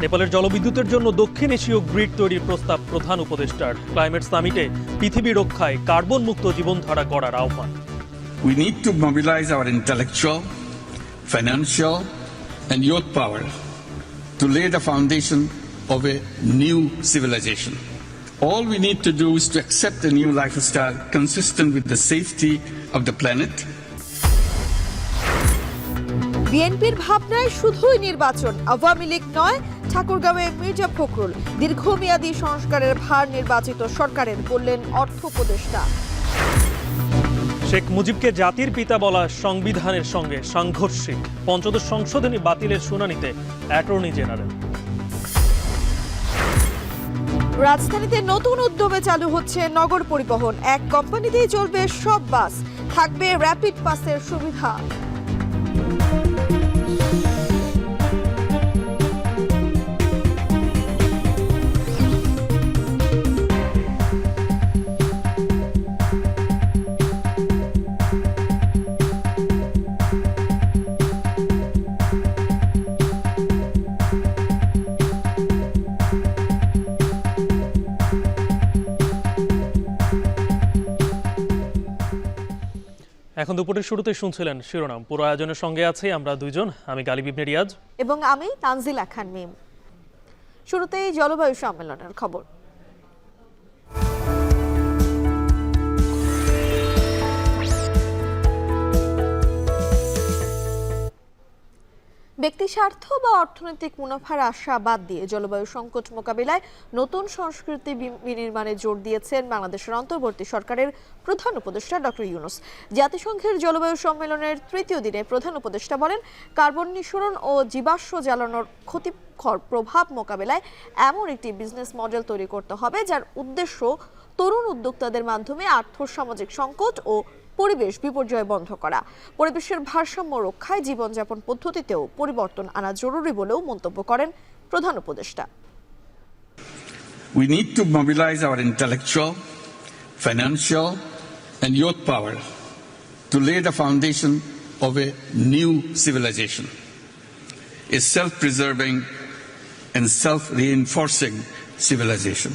নেপালের জলবিদ্যুতের জন্য দক্ষিণ এশীয় গ্রিড তৈরির প্রস্তাব প্রধান উপদেষ্টার। ক্লাইমেট সামিটে পৃথিবী রক্ষায় কার্বন মুক্ত জীবনধারা গড়ার আহ্বান। We need to mobilize our intellectual, financial and youth power to lay the foundation of a new civilization. All we need to do is to accept a new lifestyle consistent with the safety of the planet. বিএনপির ভাবনায় শুধুই নির্বাচন, আওয়ামী লীগ নয়, ঠাকুরগাঁওয়ে মির্জা ফখরুল। দীর্ঘমেয়াদী সংস্কারের ভার নির্বাচিত সরকারের, বললেন অর্থ উপদেষ্টা। শেখ মুজিবকে জাতির পিতা বলা সংবিধানের সঙ্গে সাংঘর্ষিক, পঞ্চদশ সংশোধনী বাতিলের শুনানিতে অ্যাটর্নি জেনারেল। রাজধানীতে নতুন উদ্যোগে চালু হচ্ছে নগর পরিবহন। এক কোম্পানিতেই চলবে সব বাস, থাকবে র্যাপিড পাসের সুবিধা। এখন দুপুরের শুরুতে শুনছিলেন শিরোনাম। পুরো আয়োজনের সঙ্গে আছি আমরা দুইজন, আমি গালিব ইবনে রিয়াজ এবং আমি তানজিলা খান মিম। শুরুতেই জলবায়ু সম্মেলনের খবর। ব্যক্তি স্বার্থ বা অর্থনৈতিক মুনাফার আশা বাদ দিয়ে জলবায়ু সংকট মোকাবিলায় নতুন সংস্কৃতি বিনির্মাণে জোর দিয়েছেন বাংলাদেশের অন্তর্বর্তী সরকারের প্রধান উপদেষ্টা ডক্টর ইউনূস। জাতিসংঘের জলবায়ু সম্মেলনের তৃতীয় দিনে প্রধান উপদেষ্টা বলেন, কার্বন নিঃসরণ ও জীবাশ্ম জ্বালানোর ক্ষতিকর প্রভাব মোকাবিলায় এমন একটি বিজনেস মডেল তৈরি করতে হবে যার উদ্দেশ্য তরুণ উদ্যোক্তাদের মাধ্যমে আর্থসামাজিক সংকট ও পরিবেশ বিপর্যয় বন্ধ করা। পরিবেশের ভারসাম্য রক্ষায় জীবনযাপন পদ্ধতিতেও পরিবর্তন আনা জরুরি বলেও মন্তব্য করেন প্রধান উপদেষ্টা। We need to mobilize our intellectual, financial and youth power to lay the foundation of a new civilization, a self-preserving and self-reinforcing civilization.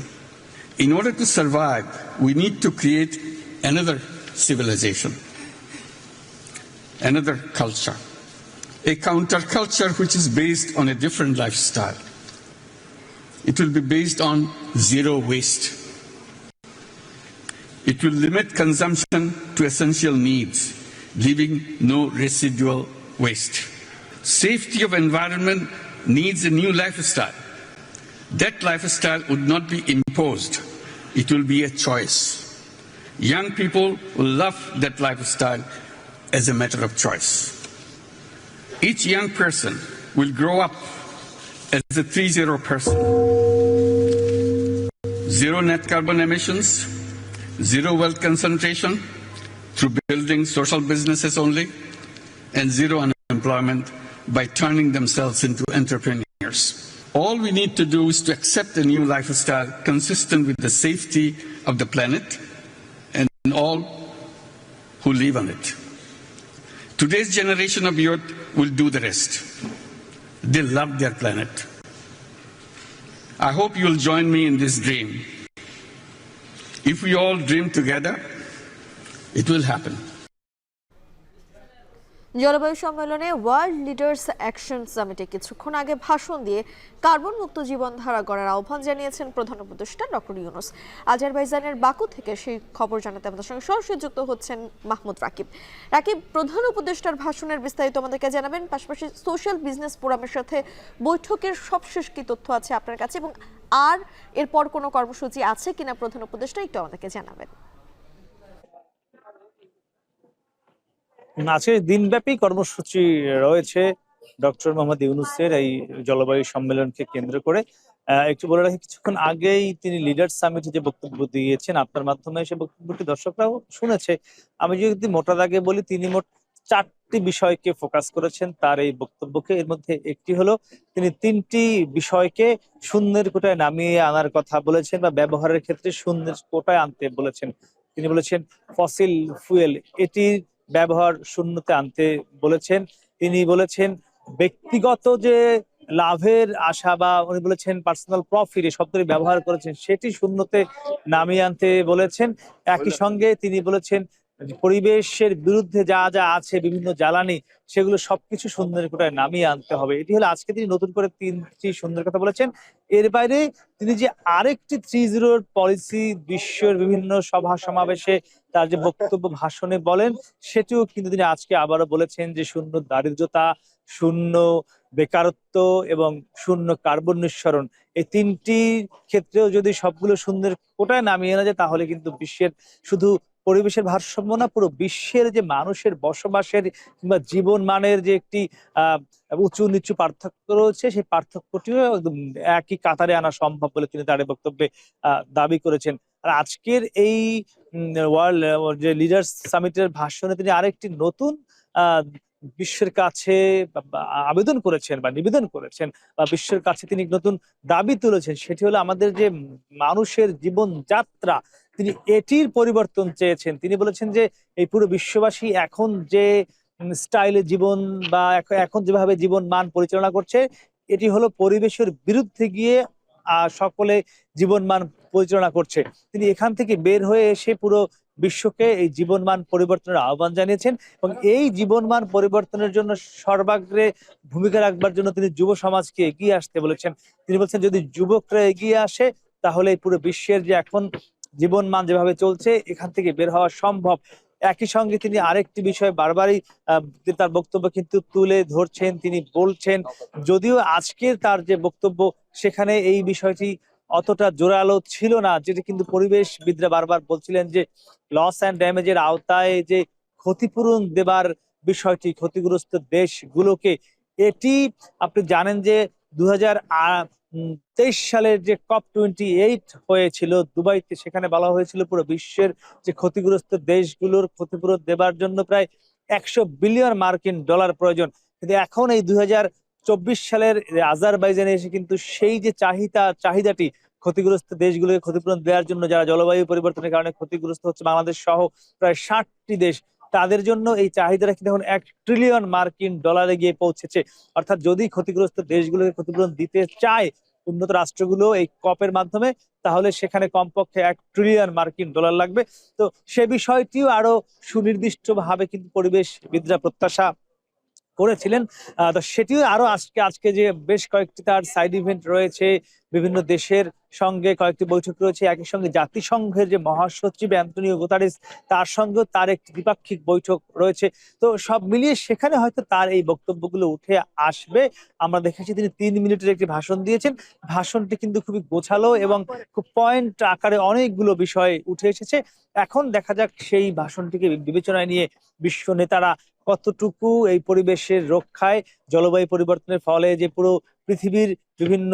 In order to survive, we need to create another civilization, another culture, a counterculture which is based on a different lifestyle. It will be based on zero waste. It will limit consumption to essential needs, leaving no residual waste. Safety of environment needs a new lifestyle. That lifestyle would not be imposed. It will be a choice. Young people will love that lifestyle as a matter of choice. Each young person will grow up as a 3-0 person. Zero net carbon emissions, zero wealth concentration through building social businesses only, and zero unemployment by turning themselves into entrepreneurs. All we need to do is to accept a new lifestyle consistent with the safety of the planet and all who live on it. Today's generation of youth will do the rest. They love their planet. I hope you'll join me in this dream. If we all dream together, it will happen. জলবায়ু সম্মেলনে world leaders action সামিটে কিছুক্ষণ আগে ভাষণ দিয়ে carbon মুক্ত জীবনধারা গড়ার আহ্বান জানিয়েছেন প্রধান উপদেষ্টা ডক্টর ইউনূস। আজারবাইজানের বাকু থেকে সেই খবর জানাতে আমাদের সঙ্গে সরাসরি যুক্ত হচ্ছেন মাহমুদ রাকিব। রাকিব, প্রধান উপদেষ্টার ভাষণের বিস্তারিত আমাদেরকে জানাবেন, পাশাপাশি সোশ্যাল বিজনেস ফোরামের সাথে বৈঠকের সবশেষ কি তথ্য আছে আপনার কাছে, এবং আর এরপর কোনো কর্মসূচি আছে কিনা প্রধান উপদেষ্টা একটু আমাদেরকে জানাবেন। আজকে দিনব্যাপী কর্মসূচি রয়েছে ডক্টর মোহাম্মদ ইউনূসের এই জলবায়ু সম্মেলনকে কেন্দ্র করে। একটু বলে রাখি, কিছুক্ষণ আগেই তিনি লিডার সামিটে যে বক্তব্য দিয়েছেন, আপনার মাধ্যমে সে বক্তব্যটি দর্শকরাও শুনেছে। আমি যদি মোটা দাগে বলি, তিনি মোট 4টি বিষয়কে ফোকাস করেছেন তার এই বক্তব্যকে। এর মধ্যে একটি হলো তিনি 3টি বিষয়কে শূন্যের কোটায় নামিয়ে আনার কথা বলেছেন, বা ব্যবহারের ক্ষেত্রে শূন্যের কোটায় আনতে বলেছেন। তিনি বলেছেন ফসিল ফুয়েল, এটির ব্যবহার শূন্যতে আনতে বলেছেন। তিনি বলেছেন ব্যক্তিগত যে লাভের আশা বা উনি বলেছেন পার্সোনাল প্রফিট এই শব্দটি ব্যবহার করেছেন সেটি শূন্যতে নামিয়ে আনতে বলেছেন। একই সঙ্গে তিনি বলেছেন পরিবেশের বিরুদ্ধে যা যা আছে বিভিন্ন জ্বালানি সেগুলো সবকিছু শূন্যের কোটায় নামিয়ে আনতে হবে। এটি হলো আজকে তিনি নতুন করে 3টি শূন্যের কথা বলেছেন। এর বাইরে তিনি যে আরেকটি 3-0 পলিসি বিশ্বের বিভিন্ন সভা সমাবেশে তার যে বক্তব্য ভাষণে বলেন সেটিও কিন্তু তিনি আজকে আবারও বলেছেন যে শূন্য দারিদ্রতা, শূন্য বেকারত্ব এবং শূন্য কার্বন নিঃসরণ এই 3টি ক্ষেত্রেও যদি সবগুলো শূন্যের কোটায় নামিয়ে আনা যায় তাহলে কিন্তু বিশ্বের শুধু পরিবেশের ভারসাম্য না পুরো বিশ্বের যে মানুষের বসবাসের কিংবা জীবন মানের যে একটি উঁচু নিচু পার্থক্য রয়েছে সেই পার্থক্যটিও একদম একই কাতারে আনা সম্ভব বলে তিনি তার বক্তব্যে দাবি করেছেন। আর আজকের এই ওয়ার্ল্ড যে লিডার্স সামিটের ভাষণে তিনি আরেকটি নতুন বিশ্বের কাছে আবেদন করেছেন বা নিবেদন করেছেন বা বিশ্বের কাছে তিনি নতুন দাবি তুলেছেন সেটি হলো আমাদের যে মানুষের জীবন যাত্রা তিনি এটির পরিবর্তন চেয়েছেন। তিনি বলেছেন যে এই পুরো বিশ্ববাসী এখন যে স্টাইলে জীবন বা এখন যেভাবে জীবন মান পরিচালনা করছে এটি হলো পরিবেশের বিরুদ্ধে গিয়ে সকলে জীবন মান পরিচালনা করছে। তিনি এখান থেকে বের হয়ে এসে পুরো বিশ্বকে এই জীবনমান পরিবর্তনের আহ্বান জানিয়েছেন এবং এই জীবনমান পরিবর্তনের জন্য সর্বাগ্রে ভূমিকা রাখবার জন্য তিনি যুব সমাজকে এগিয়ে আসতে বলেছেন। তিনি বলছেন যদি যুবকরা এগিয়ে আসে তাহলে পুরো বিশ্বের যে এখন জীবনমান যেভাবে চলছে এখান থেকে বের হওয়া সম্ভব। একই সঙ্গে তিনি আরেকটি বিষয় বারবারই তার বক্তব্য কিন্তু তুলে ধরছেন। তিনি বলছেন যদিও আজকের তার যে বক্তব্য সেখানে এই বিষয়টি অতটা জোরালো ছিল না, যেটা কিন্তু পরিবেশবিদরা বারবার বলছিলেন যে লস অ্যান্ড ড্যামেজের আওতায় যে ক্ষতিপূরণ দেবার বিষয়টি ক্ষতিগ্রস্ত দেশগুলোকে, এটি আপনি জানেন যে 2023 সালের যে COP28 হয়েছিল দুবাইতে, সেখানে বলা হয়েছিল পুরো বিশ্বের যে ক্ষতিগ্রস্ত দেশগুলোর ক্ষতিপূরণ দেবার জন্য প্রায় 100 বিলিয়ন মার্কিন ডলার প্রয়োজন। কিন্তু এখন এই 2024 সালের আজারবাইজানে এসে কিন্তু সেই যে চাহিদাটি ক্ষতিগ্রস্ত দেশগুলোকে ক্ষতিপূরণ দেওয়ার জন্য, যারা জলবায়ু পরিবর্তনের কারণে ক্ষতিগ্রস্ত হচ্ছে বাংলাদেশ সহ প্রায় 60টি দেশ, তাদের জন্য এই চাহিদাটা কিন্তু এখন 1 ট্রিলিয়ন মার্কিন ডলারে গিয়ে পৌঁছেছে। অর্থাৎ যদি ক্ষতিগ্রস্ত দেশগুলোকে ক্ষতিপূরণ দিতে চায় উন্নত রাষ্ট্রগুলো এই কপের মাধ্যমে, তাহলে সেখানে কমপক্ষে 1 ট্রিলিয়ন মার্কিন ডলার লাগবে। তো সে বিষয়টিও আরো সুনির্দিষ্টভাবে কিন্তু পরিবেশবিদরা প্রত্যাশা করেছিলেন। তো সেটিও আরো আজকে যে বেশ কয়েকটি তার সাইড ইভেন্ট রয়েছে, বিভিন্ন দেশের সঙ্গে কয়েকটি বৈঠক রয়েছে, একই সঙ্গে জাতিসংঘের যে মহাসচিব অ্যান্টনিও গুতেরেস তার সঙ্গেও তার একটি দ্বিপাক্ষিক বৈঠক রয়েছে। তো সব মিলিয়ে সেখানে হয়তো তার এই বক্তব্যগুলো উঠে আসবে। আমরা দেখেছি তিনি 3 মিনিটের একটি ভাষণ দিয়েছেন। ভাষণটি কিন্তু খুবই গোছালো এবং খুব পয়েন্ট আকারে অনেকগুলো বিষয় উঠে এসেছে। এখন দেখা যাক সেই ভাষণটিকে বিবেচনায় নিয়ে বিশ্ব নেতারা কতটুকু এই পরিবেশের রক্ষায়, জলবায়ু পরিবর্তনের ফলে যে পুরো পৃথিবীর বিভিন্ন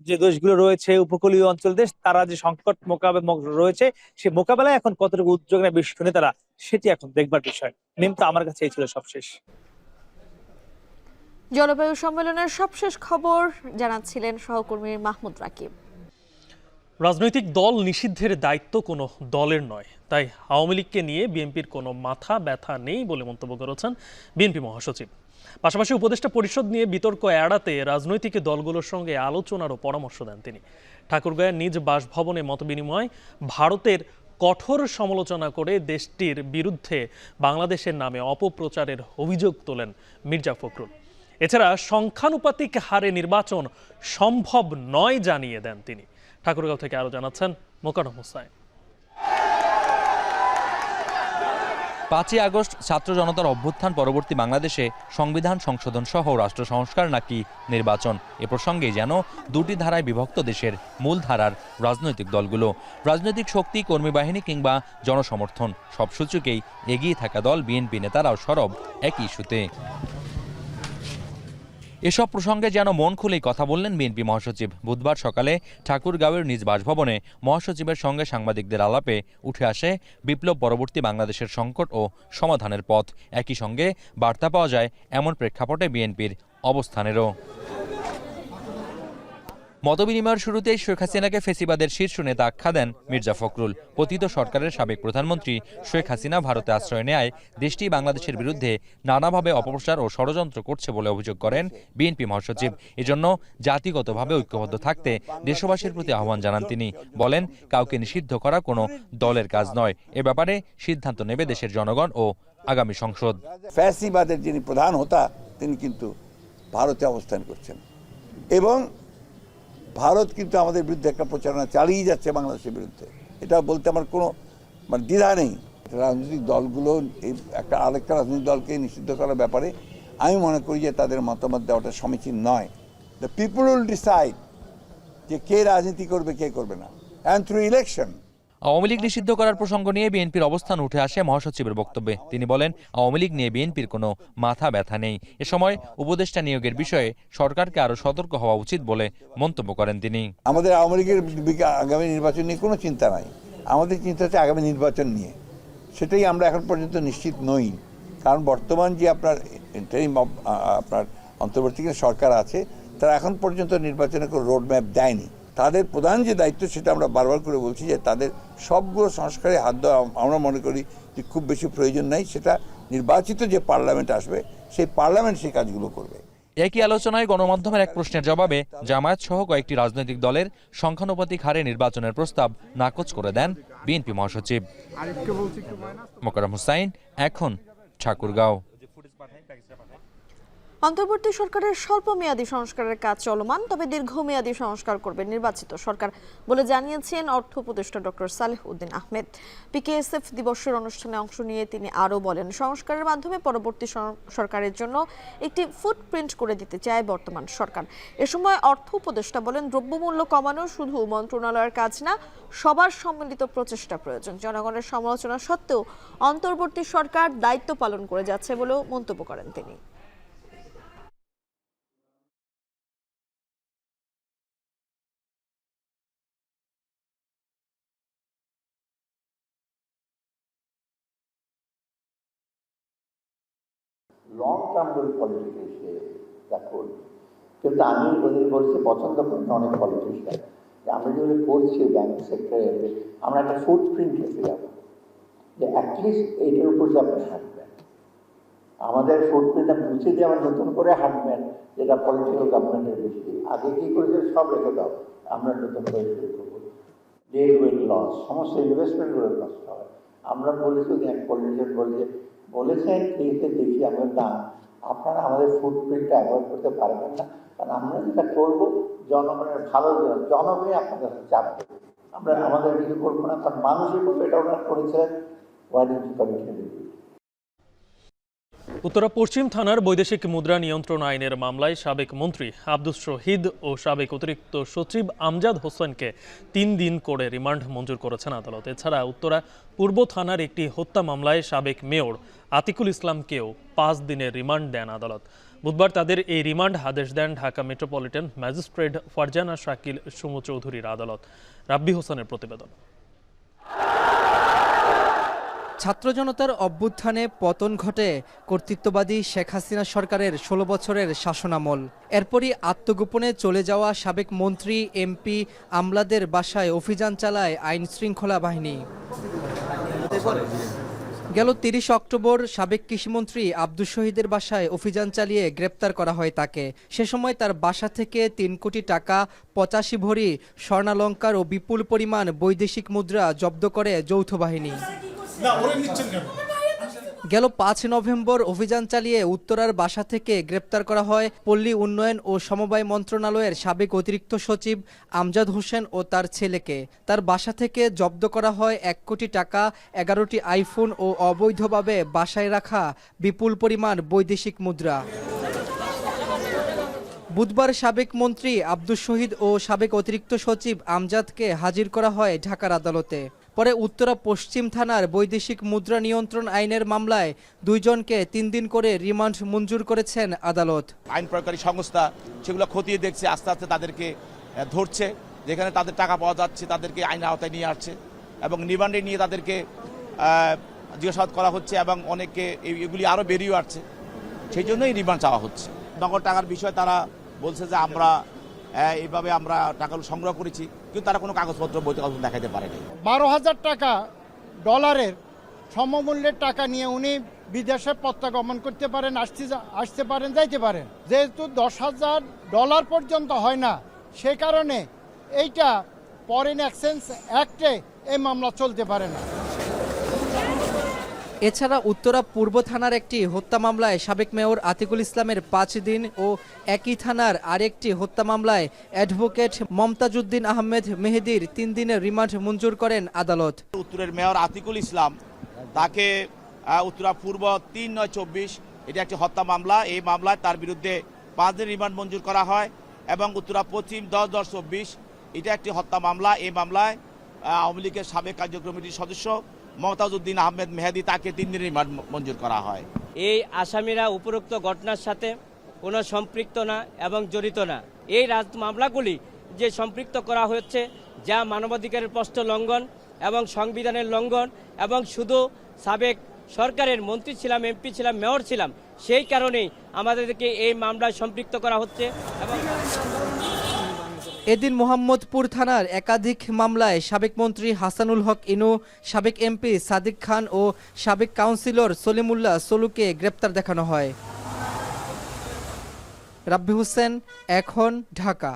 যে দেশগুলো রয়েছে, উপকূলীয় অঞ্চল দেশ, তারা যে সংকট রয়েছে সে মোকাবেলায় এখন কতটুকু উদ্যোগ নেয় বিশ্ব নেতারা, সেটি এখন দেখবার বিষয়। নিমতা, আমার কাছে এই ছিল সবশেষ। জলবায়ু সম্মেলনের সবশেষ খবর জানাচ্ছিলেন সহকর্মী মাহমুদ রাকিব। রাজনৈতিক দল নিষিদ্ধের দায়িত্ব কোনো দলের নয়, তাই আওয়ামী লীগকে নিয়ে বিএনপির কোনো মাথা ব্যথা নেই বলে মন্তব্য করেছেন বিএনপি মহাসচিব। পাশাপাশি উপদেষ্টা পরিষদ নিয়ে বিতর্ক এড়াতে রাজনৈতিক দলগুলোর সঙ্গে আলোচনারও পরামর্শ দেন তিনি। ঠাকুরগাঁয়ের নিজ বাসভবনে মতবিনিময় ভারতের কঠোর সমালোচনা করে দেশটির বিরুদ্ধে বাংলাদেশের নামে অপপ্রচারের অভিযোগ তোলেন মির্জা ফখরুল। এছাড়া সংখ্যানুপাতিক হারে নির্বাচন সম্ভব নয় জানিয়ে দেন তিনি। ঠাকুরগাঁও থেকে আরো জানাচ্ছেন মোকাররম হোসেন। 5ই আগস্ট ছাত্র জনতার অভ্যুত্থান পরবর্তী বাংলাদেশে সংবিধান সংশোধন সহ রাষ্ট্র সংস্কার নাকি নির্বাচন, এ প্রসঙ্গে যেন দুটি ধারায় বিভক্ত দেশের মূল ধারার রাজনৈতিক দলগুলো। রাজনৈতিক শক্তি, কর্মী বাহিনী কিংবা জনসমর্থন সব সূচকেই এগিয়ে থাকা দল বিএনপি নেতারাও সরব একই ইস্যুতে। এসব প্রসঙ্গে যেন মন খুলেই কথা বললেন বিএনপি মহাসচিব। বুধবার সকালে ঠাকুরগাঁওয়ের নিজ বাসভবনে মহাসচিবের সঙ্গে সাংবাদিকদের আলাপে উঠে আসে বিপ্লব পরবর্তী বাংলাদেশের সংকট ও সমাধানের পথ। একই সঙ্গে বার্তা পাওয়া যায় এমন প্রেক্ষাপটে বিএনপির অবস্থানেরও। মতবিনিময়ের শুরুতেই শেখ হাসিনাকে ফেসিবাদের শীর্ষ নেতা আখ্যা দেন মির্জা ফখরুল। পতিত সরকারের সাবেক প্রধানমন্ত্রী শেখ হাসিনা ভারতে আশ্রয় নেয় দেশটি বাংলাদেশের বিরুদ্ধে নানাভাবে অপপ্রচার ও ষড়যন্ত্র করছে বলে অভিযোগ করেন বিএনপি মহাসচিব। এজন্য জাতিগতভাবে ঐক্যবদ্ধ থাকতে দেশবাসীর প্রতি আহ্বান জানান তিনি। বলেন, কাউকে নিষিদ্ধ করা কোনো দলের কাজ নয়, এ ব্যাপারে সিদ্ধান্ত নেবে দেশের জনগণ ও আগামী সংসদ। ফ্যাসিবাদের যিনি প্রধান হোতা তিনি কিন্তু ভারতে অবস্থান করছেন এবং ভারত কিন্তু আমাদের বিরুদ্ধে একটা প্রচারণা চালিয়ে যাচ্ছে বাংলাদেশের বিরুদ্ধে। এটা বলতে আমার কোনো দ্বিধা নেই। রাজনৈতিক দলগুলো এই আরেকটা রাজনৈতিক দলকে নিষিদ্ধ করার ব্যাপারে আমি মনে করি যে তাদের মতামত দেওয়াটা সমীচীন নয়। দ্য পিপল উইল ডিসাইড যে কে রাজনীতি করবে কে করবে না, and through election. Awami League নিষিদ্ধ করার প্রসঙ্গ নিয়ে বিএনপির অবস্থান উঠে আসে মহাসচিবের বক্তব্যে। তিনি বলেন, আওয়ামী লীগ নিয়ে বিএনপির কোনো মাথা ব্যথা নেই। এ সময় উপদেষ্টা নিয়োগের বিষয়ে সরকারকে আরো সতর্ক হওয়া উচিত বলে মন্তব্য করেন তিনি। আমাদের আওয়ামী লীগের আগামী নির্বাচন নিয়ে কোনো চিন্তা নাই, আমাদের চিন্তা হচ্ছে আগামী নির্বাচন নিয়ে। সেটাই আমরা এখন পর্যন্ত নিশ্চিত নই, কারণ বর্তমান যে আপনার অন্তর্বর্তীকালীন সরকার আছে তারা এখন পর্যন্ত নির্বাচনের কোনো রোড ম্যাপ দেয়নি। তাদের প্রধান যে দায়িত্ব সেটা আমরা বারবার করে বলছি যে তাদের সবগুলো সংস্কারে হাত দেওয়া আমরা মনে করি যে খুব বেশি প্রয়োজন নাই। সেটা নির্বাচিত যে পার্লামেন্ট আসবে সেই পার্লামেন্ট সেই কাজগুলো করবে। একই আলোচনায় গণমাধ্যমের এক প্রশ্নের জবাবে জামায়াত সহ কয়েকটি রাজনৈতিক দলের সংখ্যানুপাতিক হারে নির্বাচনের প্রস্তাব নাকচ করে দেন বিএনপি মহাসচিব। মোকাররম হোসাইন, এখন ঠাকুরগাঁও। অন্তর্বর্তী সরকারের স্বল্পমেয়াদী সংস্কারের কাজ চলমান, তবে দীর্ঘমেয়াদী সংস্কার করবে নির্বাচিত সরকার বলে জানিয়েছেন অর্থ উপদেষ্টা ডক্টর সালেহ উদ্দিন আহমেদ। পিকেএসএফ দিবসের অনুষ্ঠানে অংশ নিয়ে তিনি আরও বলেন, সংস্কারের মাধ্যমে পরবর্তী সরকারের জন্য একটি ফুটপ্রিন্ট করে দিতে চায় বর্তমান সরকার। এ সময় অর্থ উপদেষ্টা বলেন, দ্রব্যমূল্য কমানো শুধু মন্ত্রণালয়ের কাজ না, সবার সম্মিলিত প্রচেষ্টা প্রয়োজন। জনগণের সমালোচনা সত্ত্বেও অন্তর্বর্তী সরকার দায়িত্ব পালন করে যাচ্ছে বলেও মন্তব্য করেন তিনি। লং টার্ম পলিটিক্যাল সে দেখুন, কিন্তু আমি ওদের বলছি পছন্দ করি না অনেক পলিটিশিয়ান যে আমরা যেগুলো করছি ব্যাংক সেক্টরে আমরা একটা ফুটপ্রিন্ট রেখে যাবো, যে অ্যাটলিস্ট এইটার উপর যে আপনি হাঁটবেন, আমাদের ফুটপ্রিন্টটা মুছে দিয়ে আবার নতুন করে হাঁটবেন, যেটা পলিটিক্যাল গভর্নমেন্টের বেশি। আগে কী করেছে সব রেখে দাও, আমরা নতুন করে শুরু করবো। ডেট ওয়েট লস, সমস্ত ইনভেস্টমেন্টগুলো নষ্ট হয়। আমরা বলেছি এক পলিটিশিয়ান বলেছেন ঠিক দেখি আমরা না, আপনারা আমাদের ফুটপ্রিন্টটা অ্যাভয়েড করতে পারবেন না, কারণ আমরা যেটা করবো জনগণের ভালোর জন্য, জনগণই আপনাদের চাপ দেবে, আমরা আমাদের কিছু করবো না, কারণ মানুষই করবো। এটা ওনারা করেছিলেন ওয়ার্ডিং কমিশন। উত্তরা পশ্চিম থানার বৈদেশিক মুদ্রা নিয়ন্ত্রণ আইনের মামলায় সাবেক মন্ত্রী আব্দুস শহীদ ও সাবেক অতিরিক্ত সচিব আমজাদ হোসেনকে 3 দিন করে রিমান্ড মঞ্জুর করেছেন আদালত। এছাড়া উত্তরা পূর্ব থানার একটি হত্যা মামলায় সাবেক মেয়র আতিকুল ইসলামকেও 5 দিনের রিমান্ড দেন আদালত। বুধবার তাদের এই রিমান্ড আদেশ দেন ঢাকা মেট্রোপলিটন ম্যাজিস্ট্রেট ফারজানা শাকিল সুমু চৌধুরীর আদালত। রাব্বি হোসেনের প্রতিবেদন। ছাত্র জনতার অভ্যুত্থানে পতন ঘটে কর্তৃত্ববাদী শেখ হাসিনা সরকারের 16 বছরের শাসনামল। এরপরই আত্মগোপনে চলে যাওয়া সাবেক মন্ত্রী, এমপি, আমলাদের বাসায় অভিযান চালায় আইন শৃঙ্খলা বাহিনী। গেল 30 অক্টোবর সাবেক কৃষিমন্ত্রী আব্দুস শহীদের বাসায় অভিযান চালিয়ে গ্রেপ্তার করা হয় তাকে। সে সময় তার বাসা থেকে 3 কোটি টাকা, 85 ভরি স্বর্ণালংকার ও বিপুল পরিমাণ বৈদেশিক মুদ্রা জব্দ করে যৌথ বাহিনী। গেল 5 নভেম্বর অভিযান চালিয়ে উত্তরার বাসা থেকে গ্রেপ্তার করা হয় পল্লী উন্নয়ন ও সমবায় মন্ত্রণালয়ের সাবেক অতিরিক্ত সচিব আমজাদ হোসেন ও তার ছেলেকে। তার বাসা থেকে জব্দ করা হয় 1 কোটি টাকা, 11টি আইফোন ও অবৈধভাবে বাসায় রাখা বিপুল পরিমাণ বৈদেশিক মুদ্রা। বুধবার সাবেক মন্ত্রী আব্দুস শহীদ ও সাবেক অতিরিক্ত সচিব আমজাদকে হাজির করা হয় ঢাকার আদালতে। পরে উত্তরা পশ্চিম থানার বৈদেশিক মুদ্রা নিয়ন্ত্রণ আইনের মামলায় 2 জনকে 3 দিন করে রিমান্ড মঞ্জুর করেছেন আদালত। আইন প্রয়োগকারী সংস্থা সেগুলো খতিয়ে দেখছে, আস্তে আস্তে তাদেরকে ধরছে, যেখানে তাদের টাকা পাওয়া যাচ্ছে তাদেরকে আইনের আওতায় নিয়ে আসছে এবং রিমান্ডে নিয়ে তাদেরকে জিজ্ঞাসাবাদ করা হচ্ছে এবং অনেকে এগুলি আরও বেরিয়ে আসছে, সেই জন্যই রিমান্ড চাওয়া হচ্ছে। নগদ টাকার বিষয়ে তারা বলছে যে আমরা এইভাবে আমরা টাকাগুলো সংগ্রহ করেছি, কিন্তু তারা কোনো কাগজপত্র বৈধ কাগজপত্র দেখাতে পারেনি। 12,000 টাকা ডলারের সমমূল্যের টাকা নিয়ে উনি বিদেশে প্রত্যাগমন করতে পারেন, আসতে পারেন, যাইতে পারেন। যেহেতু $10,000 পর্যন্ত হয় না, সে কারণে এইটা ফরেন এক্সচেঞ্জ অ্যাক্টে এই মামলা চলতে পারে না। এছাড়া উত্তরা পূর্ব থানার একটি হত্যা মামলায় সাবেক মেয়র আতিকুল ইসলামের 5 দিন ও একই থানার আরেকটি হত্যা মামলায় অ্যাডভোকেট মমতাজউদ্দিন আহমেদ মেহেদীর 3 দিনের রিমান্ড মঞ্জুর করেন আদালত। উত্তরের মেয়র আতিকুল ইসলাম, তাকে উত্তরা পূর্ব 3/9/24 এটা একটি হত্যা মামলা। এই মামলায় তার বিরুদ্ধে 5 দিন রিমান্ড মঞ্জুর করা হয়। এবং উত্তরা পশ্চিম 10/10/24 এটা একটি হত্যা মামলা। এই মামলায় আওয়ামী লীগের সাবেক কার্যকরী কমিটির সদস্য মমতাজউদ্দিন আহমেদ মেহেদী, তাকে 3 দিন রিমান্ড মঞ্জুর করা হয়। এই আসামিরা উপরোক্ত ঘটনার সাথে কোনো সম্পৃক্ত না এবং জড়িত না। এই মামলাগুলি যে সম্পৃক্ত করা হচ্ছে, যা মানবাধিকারের প্রশ্ন লঙ্ঘন এবং সংবিধানের লঙ্ঘন, এবং শুধু সাবেক সরকারের মন্ত্রী ছিলাম, এমপি ছিলাম, মেয়র ছিলাম, সেই কারণেই আমাদেরকে এই মামলায় সম্পৃক্ত করা হচ্ছে। এবং এদিন মোহাম্মদপুর থানার একাধিক মামলায় সাবেক মন্ত্রী হাসানুল হক ইনু, সাবেক এমপি সাদিক খান ও সাবেক কাউন্সিলর সলিমুল্লাহ সলুকে গ্রেপ্তার দেখানো হয়। রাব্বি হোসেন, এখন, ঢাকা।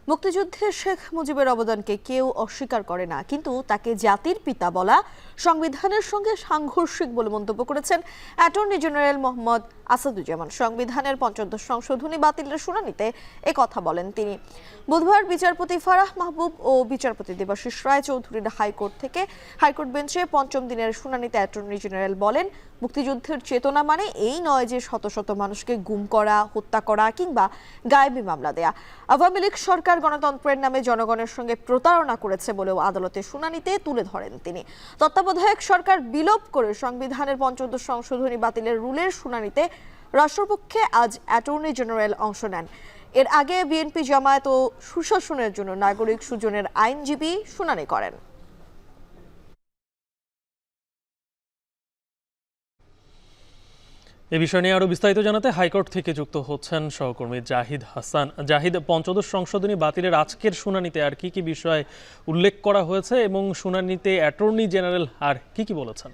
মুক্তিযুদ্ধে শেখ মুজিবের অবদানকে কেউ অস্বীকার করে না, কিন্তু তাকে জাতির পিতা বলা সংবিধানের সঙ্গে সাংঘর্ষিক বলে মন্তব্য করেছেন অ্যাটর্নি জেনারেল মোহাম্মদ আসাদুজ্জামান। সংবিধানের ৫৫ সংশোধনী বাতিলের শুনানিতে কথা বলেন তিনি। বুধবার বিচারপতি ফারাহ মাহবুব ও বিচারপতি দেবাশিস রায় চৌধুরীর হাইকোর্ট বেঞ্চে ৫ম দিনের শুনানিতে অ্যাটর্নি জেনারেল বলেন, মুক্তিযুদ্ধের চেতনা মানে এই নয় যে শত শত মানুষকে গুম করা, হত্যা করা কিংবা গায়েবী মামলা দেয়া। আওয়ামী লীগ সরকার গণতন্ত্রের নামে জনগণের সঙ্গে প্রতারণা করেছে বলেও আদালতের শুনানিতে তুলে ধরেন তিনি। তত্ত্বাবধায়ক সরকার বিলোপ করে সংবিধানের ৫৫ সংশোধনী বাতিলের রুলের শুনানিতে রাষ্ট্রপক্ষে আজ অ্যাটর্নি জেনারেল অংশ নেন। এর আগে বিএনপি, জামায়াত ও সুশাসনের জন্য নাগরিক সুজনের আইনজীবী শুনানি করেন। এ বিষয় নিয়ে আরো বিস্তারিত জানাতে হাইকোর্ট থেকে যুক্ত হচ্ছেন সহকর্মী জাহিদ হাসান। জাহিদ, ৫৫ সংশোধনী বাতিলের আজকের শুনানিতে আর কি কি বিষয় উল্লেখ করা হয়েছে এবং শুনানিতে অ্যাটর্নি জেনারেল আর কি কি বলেছেন?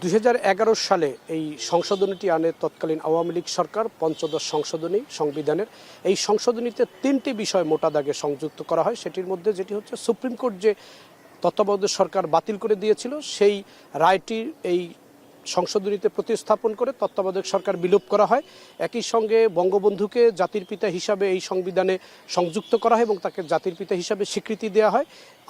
২০১১ সালে এই সংশোধনীটি আনে তৎকালীন আওয়ামী লীগ সরকার। ৫৫ সংশোধনী সংবিধানের এই সংশোধনীতে 3টি বিষয় মোটা দাগে সংযুক্ত করা হয়। সেটির মধ্যে যেটি হচ্ছে, সুপ্রিম কোর্ট যে তত্ত্বাবধায়ক সরকার বাতিল করে দিয়েছিল, সেই রায়টি এই সংশোধনীতে প্রতিস্থাপন করে তত্ত্বাবধায়ক সরকার বিলোপ করা হয়। একই সঙ্গে বঙ্গবন্ধুকে জাতির পিতা হিসাবে এই সংবিধানে সংযুক্ত করা হয় এবং তাকে জাতির পিতা হিসাবে স্বীকৃতি দেওয়া হয়।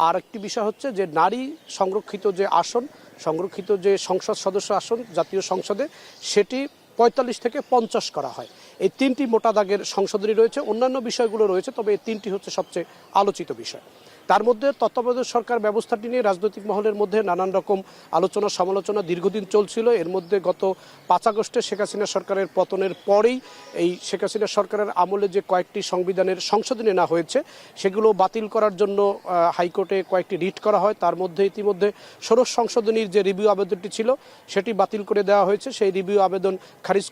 আর একটি বিষয় হচ্ছে যে নারী সংরক্ষিত যে আসন, সংরক্ষিত যে সংসদ সদস্য আসন জাতীয় সংসদে, সেটি ৪৫ থেকে ৫০ করা হয়। এই 3টি মোটা দাগের সংশোধনী রয়েছে। অন্যান্য বিষয়গুলো রয়েছে, তবে এই 3টি হচ্ছে সবচেয়ে আলোচিত বিষয়। তার মধ্যে তত্ত্বাবধায়ক সরকার ব্যবস্থাটি নিয়ে রাজনৈতিক মহলের মধ্যে নানান রকম আলোচনা সমালোচনা দীর্ঘদিন চলছিল। এর মধ্যে গত ৫ আগস্টে শেখ হাসিনা সরকারের পতনের পরেই এই শেখ হাসিনা সরকারের আমলে যে কয়েকটি সংবিধানের সংশোধনী না হয়েছে, সেগুলো বাতিল করার জন্য হাইকোর্টে কয়েকটি রিট করা হয়। তার মধ্যে ইতিমধ্যে ১৬ সংশোধনীর যে রিভিউ আবেদনটি ছিল, সেটি বাতিল করে দেওয়া হয়েছে। সেই রিভিউ আবেদন খারিজ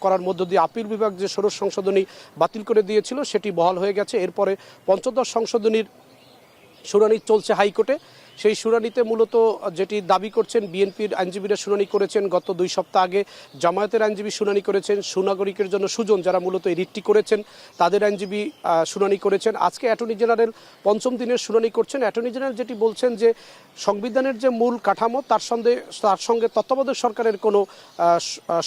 করার মধ্য দিয়ে আপিল বিভাগ যে ১৬ সংশোধনী বাতিল করে দিয়েছিল, সেটি বহাল হয়ে গেছে। এরপরে ৫৫ সংশোধনীর শুনানি চলছে হাইকোর্টে। সেই শুনানিতে মূলত যেটি দাবি করছেন, বিএনপির আইনজীবীরা শুনানি করেছেন গত 2 সপ্তাহ আগে, জামায়াতের আইনজীবী শুনানি করেছেন, সুনাগরিকের জন্য সুজন যারা মূলত এই রিটটি করেছেন তাদের আইনজীবী শুনানি করেছেন। আজকে অ্যাটর্নি জেনারেল ৫ম দিনের শুনানি করছেন। অ্যাটর্নি জেনারেল যেটি বলছেন যে সংবিধানের যে মূল কাঠামো, তার সঙ্গে তত্ত্বাবধায়ক সরকারের কোনো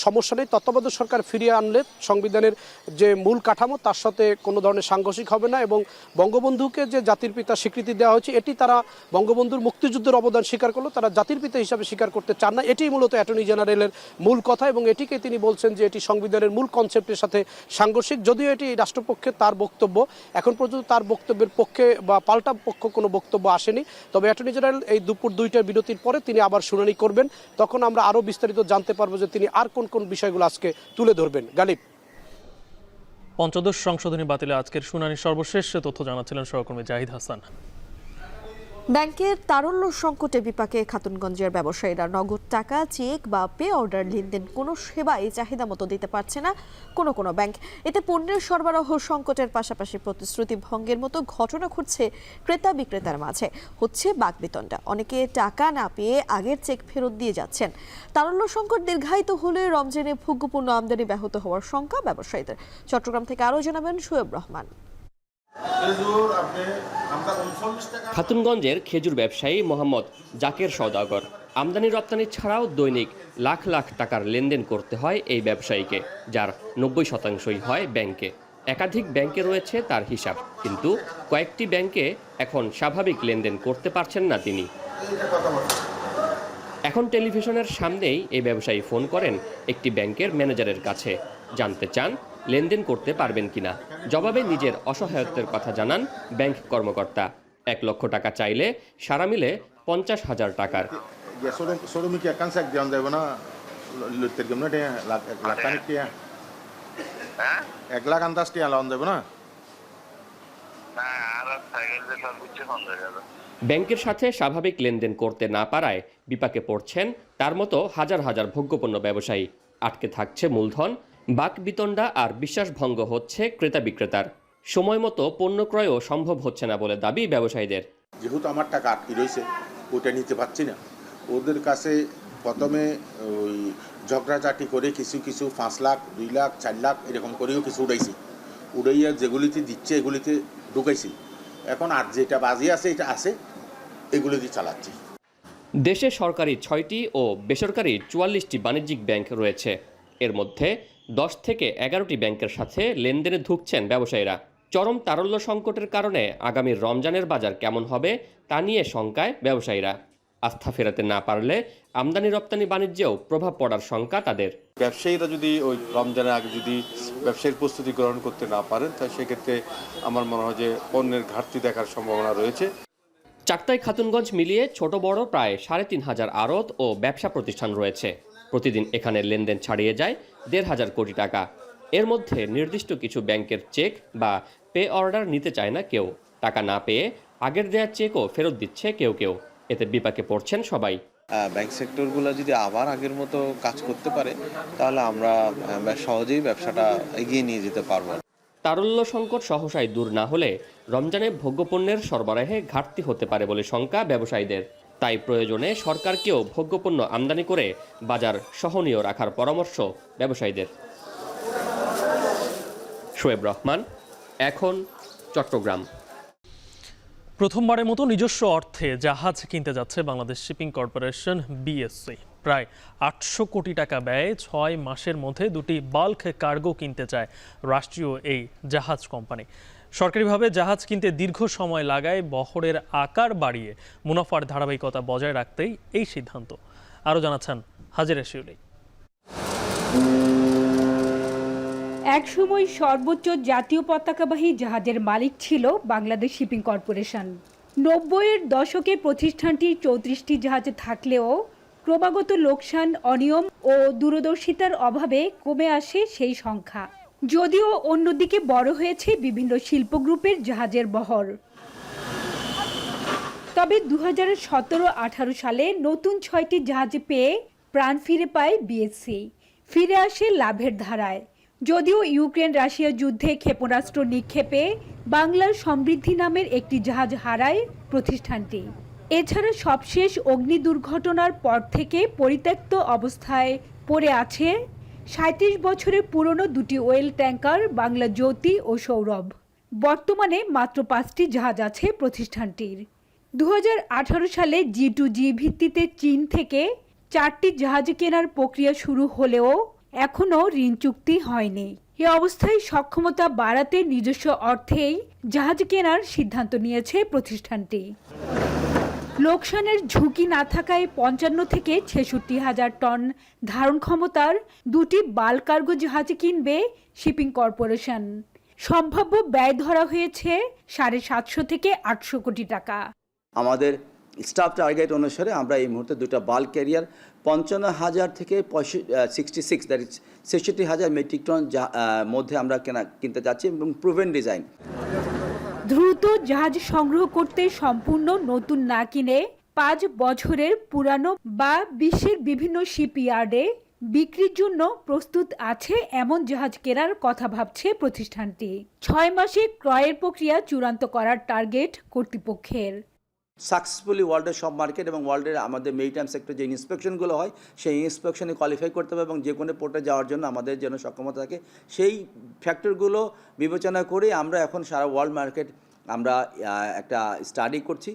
সমস্যা নেই। তত্ত্বাবধায়ক সরকার ফিরিয়ে আনলে সংবিধানের যে মূল কাঠামো তার সাথে কোনো ধরনের সাংঘর্ষিক হবে না, এবং বঙ্গবন্ধুকে যে জাতির পিতা স্বীকৃতি দেওয়া হয়েছে, এটি তারা বঙ্গবন্ধুর মুক্তিযুদ্ধের অবদান স্বীকার করলো, তারা জাতির পিতা হিসাবে স্বীকার করতে চান না। এটি মূলত অ্যাটর্নি জেনারেলের মূল কথা, এবং এটিকে তিনি বলছেন যে এটি সংবিধানের মূল কনসেপ্টের সাথে সাংঘর্ষিক। যদিও এটি রাষ্ট্রপক্ষে তার বক্তব্য, এখন পর্যন্ত তার বক্তব্যের পক্ষে বা পাল্টা পক্ষ কোনো বক্তব্য আসেনি। তবে অ্যাটর্নি জেনারেল এই দুপুর 2টার বিরতির পরে তিনি আবার শুনানি করবেন। তখন আমরা আরও বিস্তারিত জানতে পারবো যে তিনি আর কোন কোন বিষয়গুলো আজকে তুলে ধরবেন। গালিব, ৫৫ সংশোধনী বাতিলে আজকের শুনানির সর্বশেষ তথ্য জানাচ্ছিলেন সহকর্মী জাহিদ হাসান। ব্যাংকের তারল্য সংকটে বিপাকে খাতুনগঞ্জের ব্যবসায়ীরা নগদ টাকা, চেক বা পে অর্ডার লেনদেন কোনো সেবাই চাহিদা মতো দিতে পারছে না কোনো ব্যাংক। এতে পণ্যের সরবরাহ সংকটের পাশাপাশি প্রতিশ্রুতি ভঙ্গের মতো ঘটনা ঘটছে ক্রেতা বিক্রেতার মাঝে। হচ্ছে বাকবিতণ্ডা, অনেকে টাকা না পেয়ে আগের চেক ফেরত দিয়ে যাচ্ছেন। তারল্য সংকট দীর্ঘায়িত হলে রমজানে ভোগ্যপণ্য আমদানি ব্যাহত হওয়ার শঙ্কা ব্যবসায়ীদের। চট্টগ্রাম থেকে আরও জানাবেন শোয়েব রহমান। খাতুনগঞ্জের খেজুর ব্যবসায়ী মোহাম্মদ জাকের সওদাগর। আমদানি রপ্তানি ছাড়াও দৈনিক লাখ লাখ টাকার লেনদেন করতে হয় এই ব্যবসায়ীকে, যার 90% হয় ব্যাংকে। একাধিক ব্যাংকে রয়েছে তার হিসাব, কিন্তু কয়েকটি ব্যাংকে এখন স্বাভাবিক লেনদেন করতে পারছেন না তিনি। এখন টেলিভিশনের সামনেই এই ব্যবসায়ী ফোন করেন একটি ব্যাংকের ম্যানেজারের কাছে, জানতে চান লেনদেন করতে পারবেন কিনা। জবাবে নিজের অসহায়ত্বের কথা জানান ব্যাংক কর্মকর্তা। 1 লক্ষ টাকা চাইলে সারা মিলে 50,000 টাকার। ব্যাংকের সাথে স্বাভাবিক লেনদেন করতে না পারায় বিপাকে পড়ছেন তার মতো হাজার হাজার ভোগ্যপণ্য ব্যবসায়ী। আটকে থাকছে মূলধন, বাকবিতণ্ডা আর বিশ্বাসভঙ্গ হচ্ছে ক্রেতা বিক্রেতার। সময় মতো পণ্য ক্রয়ও সম্ভব হচ্ছে না বলে দাবি ব্যবসায়ীদের। যেহেতু আমার টাকা আটকে রয়েছে, ওটা নিতে পারছি না। ওদের কাছে প্রথমে ওই ঝগড়াঝাটি করে কিছু 5 লাখ, 2 লাখ, 4 লাখ এরকম করেও কিছু উড়াইয়া যেগুলিতে দিচ্ছে এগুলিতে ঢুকাইছি। এখন আর যেটা বাজি আছে এটা আছে, এগুলো দিয়ে চালাচ্ছি। দেশে সরকারি 6টি ও বেসরকারি 44টি বাণিজ্যিক ব্যাংক রয়েছে। এর মধ্যে 10 থেকে 11টি ব্যাংকের সাথে লেনদেনে ঢুকছেন ব্যবসায়ীরা। চরম তারল্য সংকটের কারণে আগামী রমজানের বাজার কেমন হবে তা নিয়ে শঙ্কায় ব্যবসায়ীরা। আস্থা ফেরাতে না পারলে আমদানি রপ্তানি বাণিজ্যেও প্রভাব পড়ার শঙ্কা তাদের। ব্যবসায়ীরা যদি ওই রমজানের আগে যদি ব্যবসায়ীর প্রস্তুতি গ্রহণ করতে না পারেন, তাহলে সেক্ষেত্রে আমার মনে হয় যে পণ্যের ঘাটতি দেখার সম্ভাবনা রয়েছে। চাকতাই খাতুনগঞ্জ মিলিয়ে ছোট বড় প্রায় 3,500 আড়ত ও ব্যবসা প্রতিষ্ঠান রয়েছে। প্রতিদিন এখানে লেনদেন ছাড়িয়ে যায় 1,500 কোটি টাকা। এর মধ্যে নির্দিষ্ট কিছু ব্যাংকের চেক বা পে অর্ডার নিতে চায় না কেউ। টাকা না পেয়ে আগের দেওয়া চেকও ফেরত দিচ্ছে কেউ। এতে বিপাকে পড়ছেন সবাই। ব্যাংক সেক্টরগুলো যদি আবার আগের মতো কাজ করতে পারে, তাহলে আমরা সহজেই ব্যবসাটা এগিয়ে নিয়ে যেতে পারবো। তারল্য সংকট সহসায় দূর না হলে রমজানে ভোগ্যপণ্যের সরবরাহে ঘাটতি হতে পারে বলে শঙ্কা ব্যবসায়ীদের। তাই প্রয়োজনে সরকারকেও ভোগ্যপণ্য আমদানি করে বাজার সহনীয় রাখার পরামর্শ ব্যবসায়ীদের। শোয়েব রহমান, এখন চট্টগ্রাম। প্রথমবারের মতো নিজস্ব অর্থে জাহাজ কিনতে যাচ্ছে বাংলাদেশ শিপিং কর্পোরেশন বিএসসি। প্রায় 800 কোটি টাকা ব্যয়ে 6 মাসের মধ্যে 2টি বাল্ক কার্গো কিনতে চায় রাষ্ট্রীয় এই জাহাজ কোম্পানি। সরকারিভাবে জাহাজ কিনতে দীর্ঘ সময় লাগায় বহরের আকার বাড়িয়ে মুনাফার ধারাবাহিকতা বজায় রাখতেই এই সিদ্ধান্ত। আরও জানাচ্ছেন হাজিরা শিউলি। একসময় সর্বোচ্চ জাতীয় পতাকাবাহী জাহাজের মালিক ছিল বাংলাদেশ শিপিং কর্পোরেশন। 90-এর দশকে প্রতিষ্ঠানটি 34টি জাহাজে থাকলেও ক্রমাগত লোকসান, অনিয়ম ও দূরদর্শিতার অভাবে কমে আসে সেই সংখ্যা। যদিও অন্যদিকে বড় হয়েছে বিভিন্ন শিল্প গ্রুপের জাহাজের বহর। তবে 2017-18 সালে নতুন 6টি জাহাজ পেয়ে প্রাণ ফিরে পায় বিএসসি, ফিরে আসে লাভের ধারায়। যদিও ইউক্রেন রাশিয়া যুদ্ধে ক্ষেপণাস্ত্র নিক্ষেপে বাংলার সমৃদ্ধি নামের একটি জাহাজ হারায় প্রতিষ্ঠানটি। এছাড়া সবশেষ অগ্নি দুর্ঘটনার পর থেকে পরিত্যক্ত অবস্থায় পড়ে আছে 37 বছরের পুরনো 2টি ওয়েল ট্যাঙ্কার বাংলা জ্যোতি ও সৌরভ। বর্তমানে মাত্র 5টি জাহাজ আছে প্রতিষ্ঠানটির। 2018 সালে G2G ভিত্তিতে চীন থেকে 4টি জাহাজ কেনার প্রক্রিয়া শুরু হলেও এখনও ঋণ চুক্তি হয়নি। এ অবস্থায় সক্ষমতা বাড়াতে নিজস্ব অর্থেই জাহাজ কেনার সিদ্ধান্ত নিয়েছে প্রতিষ্ঠানটি। লোকসানের ঝুঁকি না থাকায় 55 থেকে 66 হাজার টন ধারণ ক্ষমতার 2টি বাল্ক কার্গো জাহাজ কিনবে শিপিং কর্পোরেশন। সম্ভাব্য ব্যয় ধরা হয়েছে 750 থেকে 800 কোটি টাকা। আমাদের স্টাফ টার্গেট অনুসারে আমরা এই মুহূর্তে 2টা বাল্ক ক্যারিয়ার 55,000 থেকে 66,000 মেট্রিক টন মধ্যে আমরা কিনতে যাচ্ছি এবং প্রুভেন ডিজাইন। দ্রুত জাহাজ সংগ্রহ করতে সম্পূর্ণ নতুন না কিনে 5 বছরের পুরানো বা বিশ্বের বিভিন্ন শিপইয়ার্ডে বিক্রির জন্য প্রস্তুত আছে এমন জাহাজ কেনার কথা ভাবছে প্রতিষ্ঠানটি। 6 মাসে ক্রয়ের প্রক্রিয়া চূড়ান্ত করার টার্গেট কর্তৃপক্ষের। সাকসেসফুলি ওয়ার্ল্ডের সব মার্কেট এবং ওয়ার্ল্ডের আমাদের মেরিটাইম সেক্টরে যে ইন্সপেকশনগুলো হয় সেই ইন্সপেকশনে কোয়ালিফাই করতে হবে এবং যে কোনো পোর্টে যাওয়ার জন্য আমাদের যেন সক্ষমতা থাকে সেই ফ্যাক্টরগুলো বিবেচনা করে আমরা এখন সারা ওয়ার্ল্ড মার্কেট আমরা একটা স্টাডি করছি।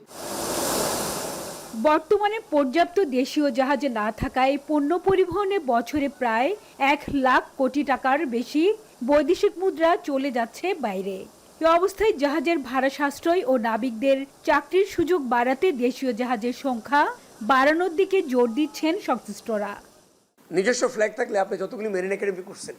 বর্তমানে পর্যাপ্ত দেশীয় জাহাজ না থাকায় পণ্য পরিবহনে বছরে প্রায় 1 লাখ কোটি টাকার বেশি বৈদেশিক মুদ্রা চলে যাচ্ছে বাইরে। এ অবস্থায় জাহাজের ভাড়া সাশ্রয় ও নাবিকদের চাকরির সুযোগ বাড়াতে দেশীয় জাহাজের সংখ্যা বাড়ানোর দিকে জোর দিচ্ছেন সংশ্লিষ্টরা। নিজস্ব ফ্ল্যাগ থাকলে আপনি যতগুলি মেরিন একাডেমি করছেন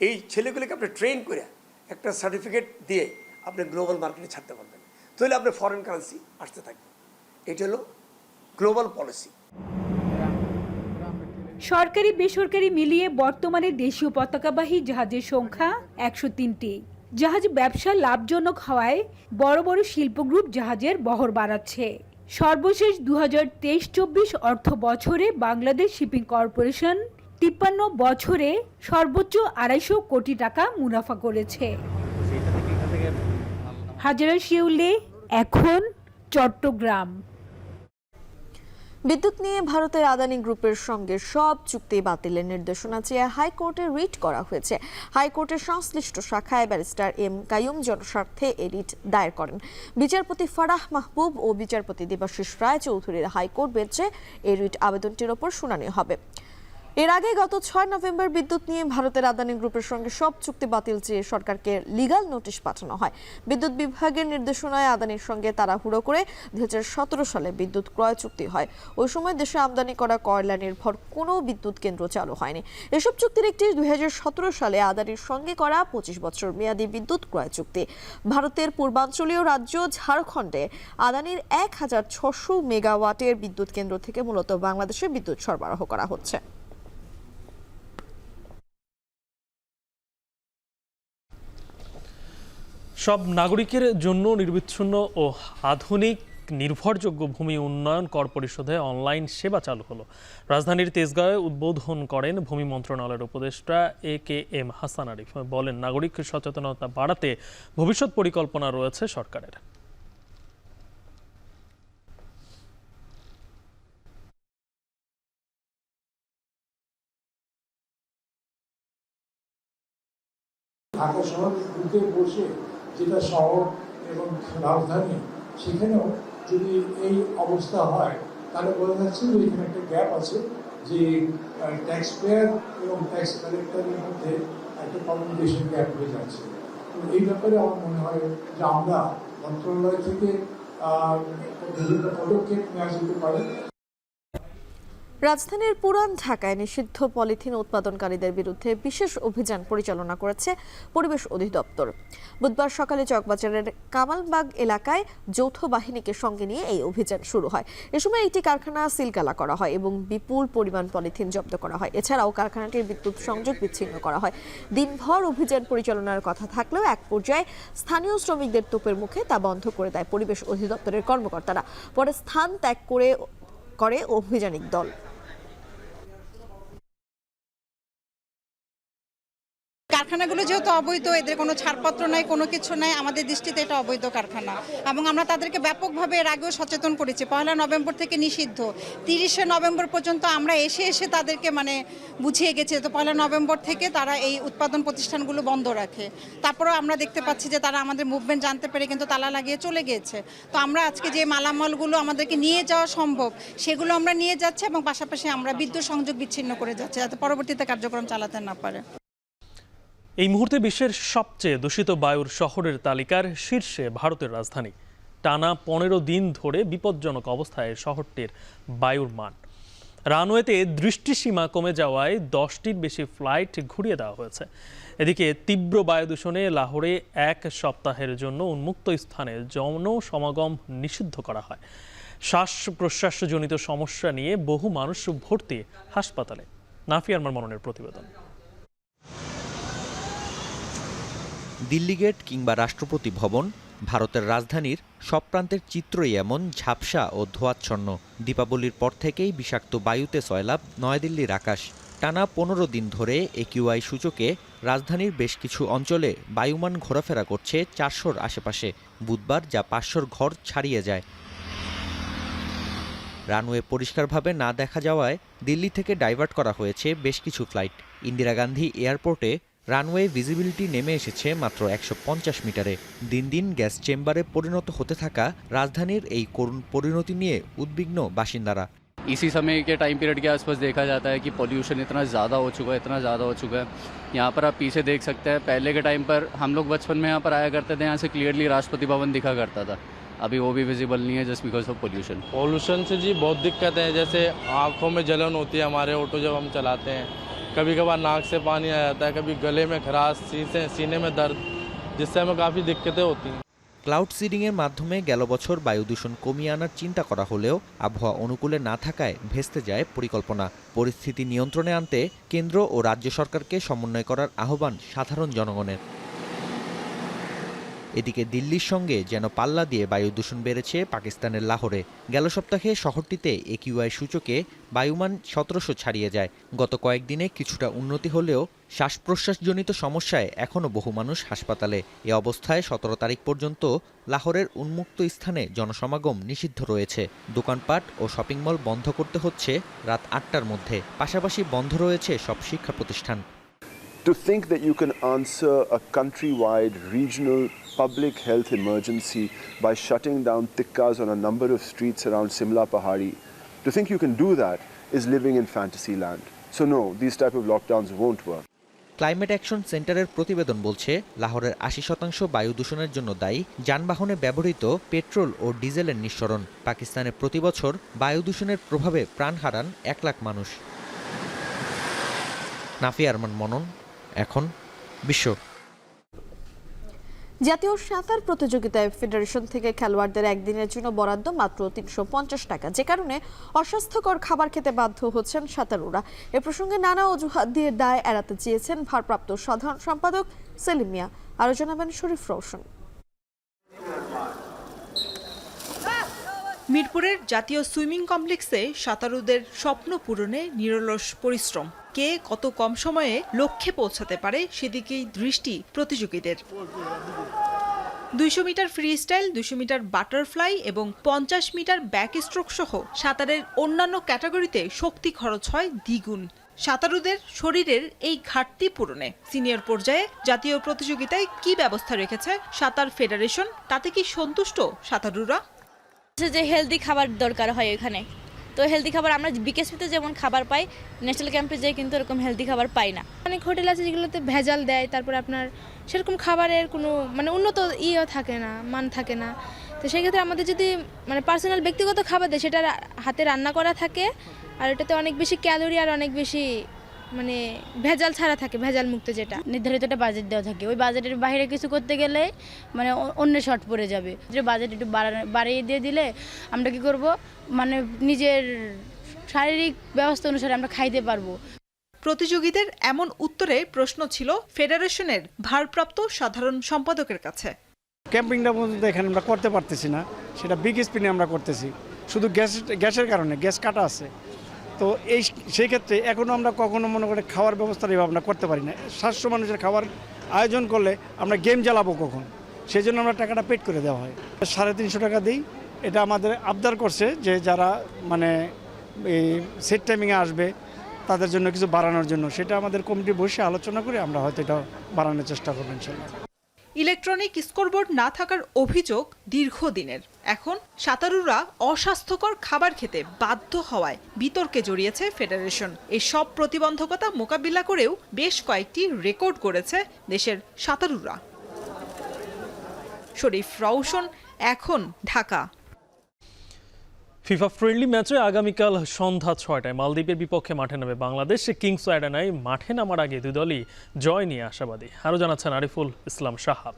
এই ছেলেগুলিকে আপনি ট্রেন করে একটা সার্টিফিকেট দিয়ে আপনি গ্লোবাল মার্কেটে ছাড়তে পারবেন, তাহলে আপনি ফরেন কারেন্সি আসতে থাকবে। এটা হলো গ্লোবাল পলিসি। সরকারি বেসরকারি মিলিয়ে বর্তমানে দেশীয় পতাকাবাহী জাহাজের সংখ্যা 103টি। জাহাজ ব্যবসা লাভজনক হওয়ায় বড় বড় শিল্প গ্রুপ জাহাজের বহর বাড়াচ্ছে। সর্বশেষ 2023-24 অর্থ বছরে বাংলাদেশ শিপিং কর্পোরেশন 53 বছরে সর্বোচ্চ 250 কোটি টাকা মুনাফা করেছে। হাজারা শিউলি, এখন চট্টগ্রাম। বিদ্যুৎ নিয়ে ভারতের আদানি গ্রুপের সঙ্গে সব চুক্তি বাতিলের নির্দেশনা চেয়ে হাইকোর্টে রিট করা হয়েছে। হাইকোর্টের সংশ্লিষ্ট শাখায় ব্যারিস্টার এম কাইয়ুম জনস্বার্থে এই রিট দায়ের করেন। বিচারপতি ফারাহ মাহবুব ও বিচারপতি দেবাশিস রায় চৌধুরীর হাইকোর্ট বেঞ্চে এই রিট আবেদনটির ওপর শুনানি হবে। এর আগে গত 6 নভেম্বর বিদ্যুৎ নিয়ে ভারতের আদানি গ্রুপের সঙ্গে সব চুক্তি বাতিল চেয়ে সরকারকে লিগ্যাল নোটিশ পাঠানো হয়। বিদ্যুৎ বিভাগের নির্দেশনায় আদানির সঙ্গে তাড়াহুড়ো করে 2017 সালে বিদ্যুৎ ক্রয় চুক্তি হয়। ওই সময় দেশে আমদানি করা কয়লা নির্ভর কোনো বিদ্যুৎ কেন্দ্র চালু হয়নি। এসব চুক্তির একটি 2017 সালে আদানির সঙ্গে করা 25 বছর মেয়াদী বিদ্যুৎ ক্রয় চুক্তি। ভারতের পূর্বাঞ্চলীয় রাজ্য ঝাড়খণ্ডে আদানির 1600 মেগাওয়াটের বিদ্যুৎ কেন্দ্র থেকে মূলত বাংলাদেশে বিদ্যুৎ সরবরাহ করা হচ্ছে। সব নাগরিকের জন্য নির্বিচ্ছিন্ন ও আধুনিক নির্ভরযোগ্য ভূমি উন্নয়ন কর পরিশোধে অনলাইন সেবা চালু হলো। রাজধানীর তেজগাঁয়ে উদ্বোধন করেন ভূমি মন্ত্রণালয়ের উপদেষ্টা AKM হাসান আরিফ। বলেন, নাগরিক সচেতনতা বাড়াতে ভবিষ্যৎ পরিকল্পনা রয়েছে সরকারের। ঢাকা শহর বুকে বসে যেটা শহর এবং রাজধানী, সেখানেও যদি এই অবস্থা হয় তাহলে বোঝা যাচ্ছে যে এখানে একটা গ্যাপ আছে, যে ট্যাক্স পেয়ার এবং ট্যাক্স কালেক্টরের মধ্যে একটা কমিউনিকেশন গ্যাপ হয়ে যাচ্ছে। এই ব্যাপারে আমার মনে হয় যে আমরা মন্ত্রণালয় থেকে বিভিন্ন পদক্ষেপ নেওয়া যেতে পারে। রাজধানীর পুরান ঢাকায় নিষিদ্ধ পলিথিন উৎপাদনকারীদের বিরুদ্ধে বিশেষ অভিযান পরিচালনা করেছে পরিবেশ অধিদপ্তর। বুধবার সকালে চকবাজারের কামালবাগ এলাকায় যৌথ বাহিনীকে সঙ্গে নিয়ে এই অভিযান শুরু হয়। এ সময় একটি কারখানা সিলগালা করা হয় এবং বিপুল পরিমাণ পলিথিন জব্দ করা হয়। এছাড়াও কারখানাটির বিদ্যুৎ সংযোগ বিচ্ছিন্ন করা হয়। দিনভর অভিযান পরিচালনার কথা থাকলেও এক পর্যায়ে স্থানীয় শ্রমিকদের তোপের মুখে তা বন্ধ করে দেয় পরিবেশ অধিদপ্তরের কর্মকর্তারা। পরে স্থান ত্যাগ করে অভিযানিক দল। কারখানাগুলো যেহেতু অবৈধ, এদের কোনো ছাড়পত্র নাই, কোনো কিছু নাই, আমাদের দৃষ্টিতে এটা অবৈধ কারখানা এবং আমরা তাদেরকে ব্যাপকভাবে এর আগেও সচেতন করেছি। 1 নভেম্বর থেকে নিষিদ্ধ, 30 নভেম্বর পর্যন্ত আমরা এসে তাদেরকে বুঝিয়ে গেছি। তো 1 নভেম্বর থেকে তারা এই উৎপাদন প্রতিষ্ঠানগুলো বন্ধ রাখে। তারপরেও আমরা দেখতে পাচ্ছি যে তারা আমাদের মুভমেন্ট জানতে পেরে কিন্তু তালা লাগিয়ে চলে গিয়েছে। তো আমরা আজকে যে মালামালগুলো আমাদেরকে নিয়ে যাওয়া সম্ভব সেগুলো আমরা নিয়ে যাচ্ছি এবং পাশাপাশি আমরা বিদ্যুৎ সংযোগ বিচ্ছিন্ন করে যাচ্ছি যাতে পরবর্তীতে কার্যক্রম চালাতে না পারে। এই মুহূর্তে বিশ্বের সবচেয়ে দূষিত বায়ুর শহরের তালিকার শীর্ষে ভারতের রাজধানী। টানা 15 দিন ধরে বিপজ্জনক অবস্থায় শহরটির বায়ুর মান। রানওয়েতে দৃষ্টিসীমা কমে যাওয়ায় 10টির বেশি ফ্লাইট ঘুরিয়ে দেওয়া হয়েছে। এদিকে তীব্র বায়ু দূষণে লাহোরে 1 সপ্তাহের জন্য উন্মুক্ত স্থানে জনসমাগম নিষিদ্ধ করা হয়। শ্বাস প্রশ্বাসজনিত সমস্যা নিয়ে বহু মানুষ ভর্তি হাসপাতালে। নাফিয়া আরমান মননের প্রতিবেদন। দিল্লি গেট কিংবা রাষ্ট্রপতি ভবন ভারতের রাজধানীর সব প্রান্তের চিত্রই এমন ঝাপসা ও ধোঁয়াচ্ছন্ন। দীপাবলির পর থেকেই বিষাক্ত বায়ুতে সয়লাব নয়াদিল্লির আকাশ। টানা 15 দিন ধরে একিউআই সূচকে রাজধানীর বেশ কিছু অঞ্চলে বায়ুমান ঘোরাফেরা করছে 400-র আশেপাশে। বুধবার যা 500-র ঘর ছাড়িয়ে যায়। রানওয়ে পরিষ্কারভাবে না দেখা যাওয়ায় দিল্লি থেকে ডাইভার্ট করা হয়েছে বেশ কিছু ফ্লাইট। ইন্দিরা গান্ধী এয়ারপোর্টে রানওয়ে ভিজিবিলিটি নেমে এসেছে মাত্র 150 মিটারে। দিন দিন গ্যাস চেম্বারে পরিণত হতে থাকা রাজধানীর এই করুণ পরিণতি নিয়ে উদ্বিগ্ন বাসিন্দারা। इसी समय के टाइम पीरियड के आसपास देखा जाता है कि पॉल्यूशन इतना ज़्यादा हो चुका है। यहाँ पर आप पीछे देख सकते हैं, पहले के टाइम पर हम लोग बचपन में यहाँ पर आया करते थे, यहाँ से क्लियरली राष्ट्रपति भवन दिखा करता था। अभी वो भी विजिबल नहीं है जस्ट बिकॉज ऑफ पोल्यूशन से जी बहुत दिक्कत है। जैसे आँखों में जलन होती है हमारे ऑटो जब हम चलाते हैं, कभी कभार नाक से पानी आ जाता है, कभी गले में खराश, सीने में दर्द, जिससे हमें काफ़ी दिक्कतें होती हैं। ক্লাউড সিডিংয়ের মাধ্যমে গেল বছর বায়ু দূষণ কমিয়ে আনার চিন্তা করা হলেও আবহাওয়া অনুকূলে না থাকায় ভেস্তে যায় পরিকল্পনা। পরিস্থিতি নিয়ন্ত্রণে আনতে কেন্দ্র ও রাজ্য সরকারকে সমন্বয় করার আহ্বান সাধারণ জনগণের। এদিকে দিল্লির সঙ্গে যেন পাল্লা দিয়ে বায়ু দূষণ বেড়েছে পাকিস্তানের লাহোরে। গেল সপ্তাহে শহরটিতে একিউআই সূচকে বায়ুমান 1700 ছাড়িয়ে যায়। গত কয়েকদিনে কিছুটা উন্নতি হলেও শ্বাস প্রশ্বাসজনিত সমস্যায় এখনও বহু মানুষ হাসপাতালে। এ অবস্থায় 17 তারিখ পর্যন্ত লাহোরের উন্মুক্ত স্থানে জনসমাগম নিষিদ্ধ রয়েছে। দোকানপাট ও শপিং মল বন্ধ করতে হচ্ছে রাত 8টার মধ্যে। পাশাপাশি বন্ধ রয়েছে সব শিক্ষা প্রতিষ্ঠান। To think that you can answer a countrywide regional public health emergency by shutting down tikkas on a number of streets around Simla Pahari, to think you can do that is living in fantasy land. So no, these type of lockdowns won't work. Climate action সেন্টারের প্রতিবেদন বলছে লাহোরের 80% বায়ু দূষণের জন্য দায়ী যানবাহনে ব্যবহৃত পেট্রোল ও ডিজেলের নিঃসরণ। পাকিস্তানে প্রতি বছর বায়ু দূষণের প্রভাবে প্রাণ হারান 1 লাখ মানুষ। নাফি আরমান মনন, এখন বিশ্ব। জাতীয় সাঁতার প্রতিযোগিতায় ফেডারেশন থেকে খেলোয়াড়দের একদিনের জন্য বরাদ্দ মাত্র 350 টাকা, যে কারণে অস্বাস্থ্যকর খাবার খেতে বাধ্য হচ্ছেন সাঁতারুরা। এ প্রসঙ্গে নানা অজুহাত দিয়ে দায় এড়াতে চেয়েছেন ভারপ্রাপ্ত সাধারণ সম্পাদক সেলিম মিয়া। আরো জানাবেন শরীফ রওশন। মিরপুরের জাতীয় সুইমিং কমপ্লেক্সে সাঁতারুদের স্বপ্ন পূরণে নিরলস পরিশ্রম। কে কত কম সময়ে লক্ষ্যে পৌঁছাতে পারে সেদিকেই দৃষ্টি প্রতিযোগীদের। 200 meter freestyle, 200 meter butterfly এবং 50 মিটার ব্যাক স্ট্রোক সহ সাঁতারের অন্যান্য ক্যাটাগরিতে শক্তি খরচ হয় দ্বিগুণ। সাঁতারুদের শরীরের এই ঘাটতি পূরণে সিনিয়র পর্যায়ে জাতীয় প্রতিযোগিতায় কি ব্যবস্থা রেখেছে সাঁতার ফেডারেশন, তাতে কি সন্তুষ্ট সাঁতারুরা? যে হেলদি খাবার দরকার হয় এখানে, তো হেলদি খাবার আমরা বিকেএসপিতে যেমন খাবার পাই, ন্যাশনাল ক্যাম্পে যাই কিন্তু এরকম হেলদি খাবার পাই না। অনেক হোটেল আছে যেগুলোতে ভেজাল দেয়, তারপর আপনার সেরকম খাবারের কোনো উন্নত থাকে না, মান থাকে না। তো সেক্ষেত্রে আমাদের যদি পার্সোনাল ব্যক্তিগত খাবার দেয়, সেটা হাতে রান্না করা থাকে, আর এটাতে অনেক বেশি ক্যালোরি আর অনেক বেশি ভেজাল ছাড়া থাকে, ভেজাল মুক্ত, যেটা নির্ধারিত একটা বাজেট দেওয়া থাকে। ওই বাজেটের বাইরে কিছু করতে গেলে অন্য শর্ট পড়ে যাবে। যে বাজেট একটু বাড়িয়ে দিয়ে দিলে আমরা কি করব, নিজের শারীরিক ব্যবস্থা অনুসারে আমরা খাইতে পারবো। প্রতিযোগীদের এমন উত্তরে প্রশ্ন ছিল ফেডারেশনের ভারপ্রাপ্ত সাধারণ সম্পাদকের কাছে। ক্যাম্পিংটা পর্যন্ত এখানে আমরা করতে পারতেছি না, সেটা বিগ স্পিনে আমরা করতেছি, শুধু গ্যাসের কারণে, গ্যাস কাটা আছে। তো সেই ক্ষেত্রে এখনও আমরা কখনো মনে করে খাওয়ার ব্যবস্থার এই ভাবনা করতে পারি না। 700 মানুষের খাবার আয়োজন করলে আমরা গেম জ্বালাবো কখন, সেই জন্য আমরা টাকাটা পেড করে দেওয়া হয়। 350 টাকা দিই। এটা আমাদের আবদার করছে যে যারা এই সেট টাইমিংয়ে আসবে তাদের জন্য কিছু বাড়ানোর জন্য, সেটা আমাদের কমিটি বসে আলোচনা করে আমরা হয়তো এটা বাড়ানোর চেষ্টা করবো ইনশাল্লাহ। ইলেকট্রনিক স্কোরবোর্ড না থাকার অভিযোগ দীর্ঘদিনের। এখন সাঁতারুরা অস্বাস্থ্যকর খাবার খেতে বাধ্য হওয়ায় বিতর্কে জড়িয়েছে ফেডারেশন। এই সব প্রতিবন্ধকতা মোকাবিলা করেও বেশ কয়েকটি রেকর্ড করেছে দেশের সাঁতারুরা। শরীফ রওশন, এখন, ঢাকা। ফিফা ফ্রেন্ডলি ম্যাচে আগামীকাল সন্ধ্যা 6টায় মালদ্বীপের বিপক্ষে মাঠে নামে বাংলাদেশ। কিংস আরেনায় মাঠে নামার আগে দুই দলই জয় নিয়ে আশাবাদী। আরও জানাচ্ছেন আরিফুল ইসলাম সাহাব।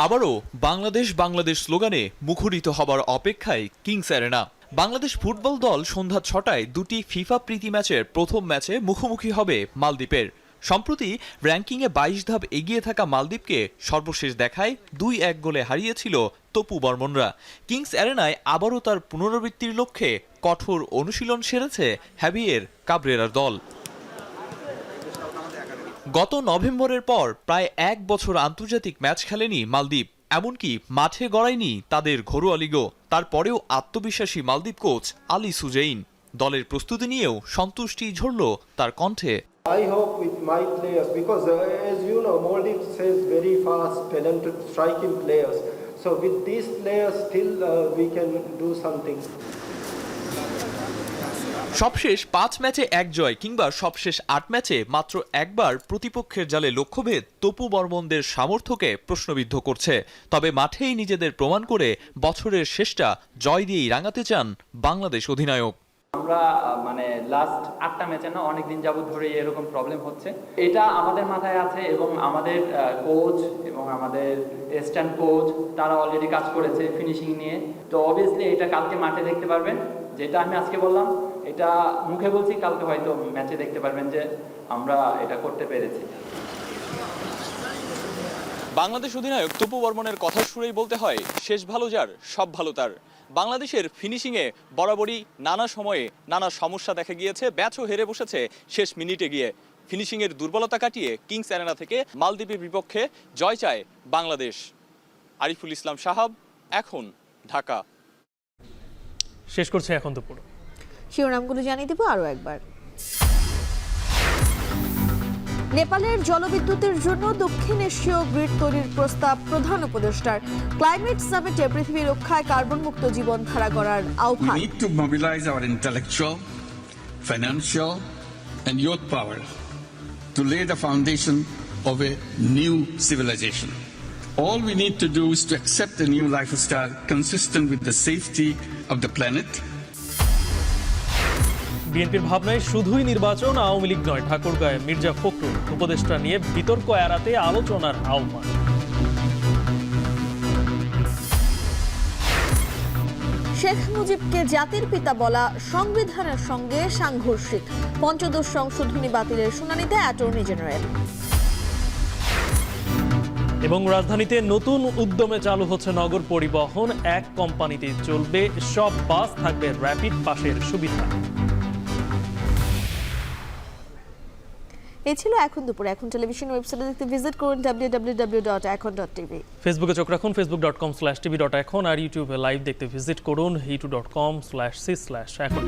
আবারও বাংলাদেশ বাংলাদেশ স্লোগানে মুখরিত হবার অপেক্ষায় কিংস আরেনা। বাংলাদেশ ফুটবল দল সন্ধ্যা 6টায় দুটি ফিফা প্রীতি ম্যাচের প্রথম ম্যাচে মুখোমুখি হবে মালদ্বীপের। সম্প্রতি র্যাঙ্কিংয়ে 22 ধাপ এগিয়ে থাকা মালদ্বীপকে সর্বশেষ দেখায় 2-1 গোলে হারিয়েছিল তপু বর্মনরা। কিংস অ্যারেনায় আবারও তার পুনরাবৃত্তির লক্ষ্যে কঠোর অনুশীলন সেরেছে হ্যাভিয়ের কাবরেরার দল। গত নভেম্বরের পর প্রায় 1 বছর আন্তর্জাতিক ম্যাচ খেলেনি মালদ্বীপ, এমনকি মাঠে গড়ায়নি তাদের ঘরোয়া লিগও। তারপরেও আত্মবিশ্বাসী মালদ্বীপ কোচ আলী সুজেইন দলের প্রস্তুতি নিয়েও সন্তুষ্টি ঝরল তার কণ্ঠে। I hope with my players, because as you know, Maldives has very fast, talented striking players. So with these players, still we can do something. সবশেষ 5 ম্যাচে 1 জয় কিংবা সবশেষ 8 ম্যাচে মাত্র একবার প্রতিপক্ষের জালে লক্ষ্যভেদ তপু বর্মনদের সামর্থ্যকে প্রশ্নবিদ্ধ করছে। তবে মাঠেই নিজেদের প্রমাণ করে বছরের শেষটা জয় দিয়েই রাঙাতে চান বাংলাদেশ অধিনায়ক। আমরা লাস্ট 8টা ম্যাচে না অনেক দিন যাবত ধরে এরকম প্রবলেম হচ্ছে, এটা আমাদের মাথায় আছে এবং আমাদের কোচ এবং আমাদের অ্যাসিস্ট্যান্ট কোচ তারা অলরেডি কাজ করেছে ফিনিশিং নিয়ে। তো অবভিয়াসলি এটা কালকে মাঠে দেখতে পারবেন, যেটা আমি আজকে বললাম এটা মুখে বলছি, কালকে হয়তো ম্যাচে দেখতে পারবেন যে আমরা এটা করতে পেরেছি। বাংলাদেশ অধিনায়ক তপু বর্মনের কথা শুনেই বলতে হয়, শেষ ভালো যার সব ভালো তার। বাংলাদেশের ফিনিশিংয়ে বরাবরই নানা সময়ে নানা সমস্যা দেখা গিয়েছে, ম্যাচও হেরে বসেছে শেষ মিনিটে গিয়ে। ফিনিশিংয়ের দুর্বলতা কাটিয়ে কিংস অ্যারেনা থেকে মালদ্বীপের বিপক্ষে জয় চায় বাংলাদেশ। আরিফুল ইসলাম সাহাব, এখন, ঢাকা। শেষ করছে এখন দুপুর। শিরোনামগুলো জানিয়ে দেব আরও একবার। নেপালের জলবিদ্যুতের জন্য দক্ষিণ এশীয় গ্রিড তৈরির প্রস্তাব প্রধান উপদেষ্টার। ক্লাইমেট সামিটে পৃথিবী রক্ষায় কার্বন মুক্ত জীবনধারা গড়ার আহ্বান। We need to mobilize our intellectual, financial and youth power to lay the foundation of a new civilization. All we need to do is to accept a new lifestyle consistent with the safety of the planet. বিএনপির ভাবনায় শুধুই নির্বাচন, আওয়ামী লীগ নয়। ঠাকুরগাঁয়ে মির্জা ফখরুল উপদেষ্টা নিয়ে বিতর্ক এড়াতে আলোচনার আহ্বান। শেখ মুজিবকে জাতির পিতা বলা সংবিধানের সঙ্গে সাংঘর্ষিক। পঞ্চদশ সংশোধনী বাতিলের শুনানিতে অ্যাটর্নি জেনারেল। এবং রাজধানীতে নতুন উদ্যমে চালু হচ্ছে নগর পরিবহন। এক কোম্পানিতে চলবে সব বাস, থাকবে র্যাপিড পাসের সুবিধা। এই ছিল এখন দুপুর। এখন টেলিভিশন ওয়েবসাইটে দেখতে ভিজিট করুন www.ekon.tv। ফেসবুকে চোখ রাখুন facebook.com/tv.ekon, আর ইউটিউবে লাইভ দেখতে ভিজিট করুন youtube.com/c/ekon।